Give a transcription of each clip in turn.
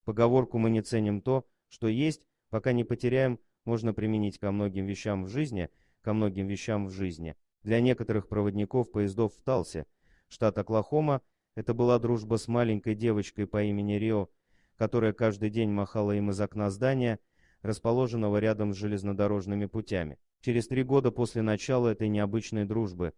Поговорку «мы не ценим то, что есть, пока не потеряем» можно применить ко многим вещам в жизни, Для некоторых проводников поездов в Талсе, штат Оклахома, это была дружба с маленькой девочкой по имени Рио, которая каждый день махала им из окна здания, расположенного рядом с железнодорожными путями. Через 3 года после начала этой необычной дружбы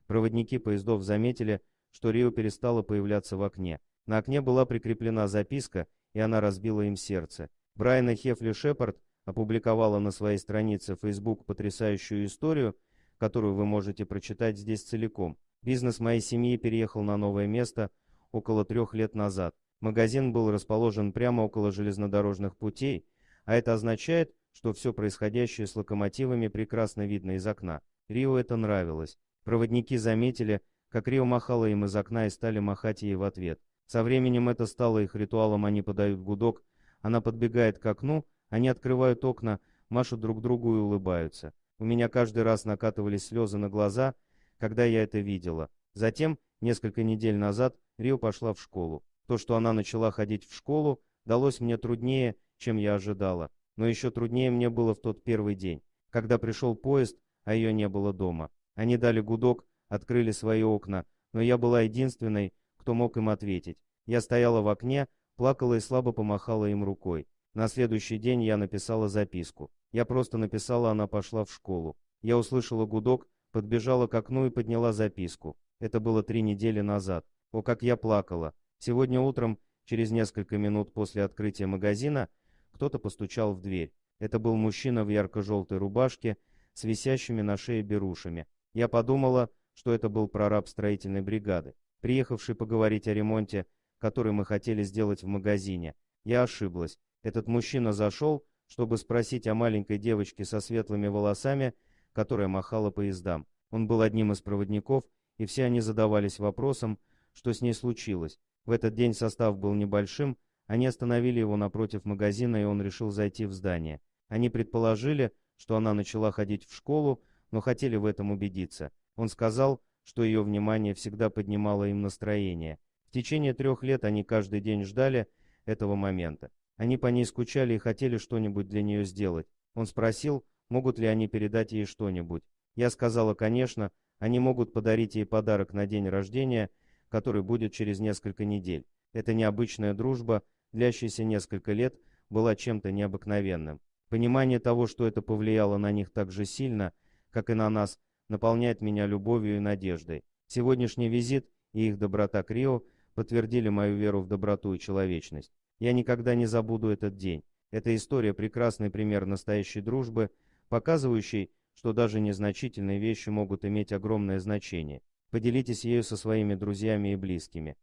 проводники поездов заметили, что Рио перестала появляться в окне. На окне была прикреплена записка, и она разбила им сердце. Брайана Хефли Шепард опубликовала на своей странице Facebook потрясающую историю, которую вы можете прочитать здесь целиком. Бизнес моей семьи переехал на новое место около 3 лет назад. Магазин был расположен прямо около железнодорожных путей, а это означает, что все происходящее с локомотивами прекрасно видно из окна. Рио это нравилось. Проводники заметили, как Рио махала им из окна и стали махать ей в ответ. Со временем это стало их ритуалом, они подают гудок, она подбегает к окну, они открывают окна, машут друг другу и улыбаются. У меня каждый раз накатывались слезы на глаза, когда я это видела. Затем, несколько недель назад, Рио пошла в школу. То, что она начала ходить в школу, далось мне труднее, чем я ожидала. Но еще труднее мне было в тот первый день, когда пришел поезд, а ее не было дома. Они дали гудок, открыли свои окна, но я была единственной, кто мог им ответить. Я стояла в окне, плакала и слабо помахала им рукой. На следующий день я написала записку. Я просто написала, она пошла в школу. Я услышала гудок, подбежала к окну и подняла записку. Это было 3 недели назад. О, как я плакала. Сегодня утром, через несколько минут после открытия магазина, кто-то постучал в дверь. Это был мужчина в ярко-желтой рубашке с висящими на шее берушами. Я подумала, что это был прораб строительной бригады, приехавший поговорить о ремонте, который мы хотели сделать в магазине. Я ошиблась. Этот мужчина зашел, чтобы спросить о маленькой девочке со светлыми волосами, которая махала поездам. Он был одним из проводников, и все они задавались вопросом, что с ней случилось. В этот день состав был небольшим, они остановили его напротив магазина, и он решил зайти в здание. Они предположили, что она начала ходить в школу, но хотели в этом убедиться. Он сказал, что ее внимание всегда поднимало им настроение. В течение 3 лет они каждый день ждали этого момента. Они по ней скучали и хотели что-нибудь для нее сделать. Он спросил, могут ли они передать ей что-нибудь. Я сказала, конечно, они могут подарить ей подарок на день рождения, который будет через несколько недель. Эта необычная дружба, длящаяся несколько лет, была чем-то необыкновенным. Понимание того, что это повлияло на них так же сильно, как и на нас, наполняет меня любовью и надеждой. Сегодняшний визит и их доброта к Рио подтвердили мою веру в доброту и человечность. Я никогда не забуду этот день. Эта история – прекрасный пример настоящей дружбы, показывающий, что даже незначительные вещи могут иметь огромное значение. Поделитесь ею со своими друзьями и близкими.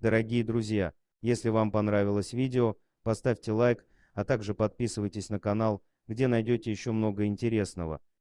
Дорогие друзья, если вам понравилось видео, поставьте лайк, а также подписывайтесь на канал, где найдете еще много интересного.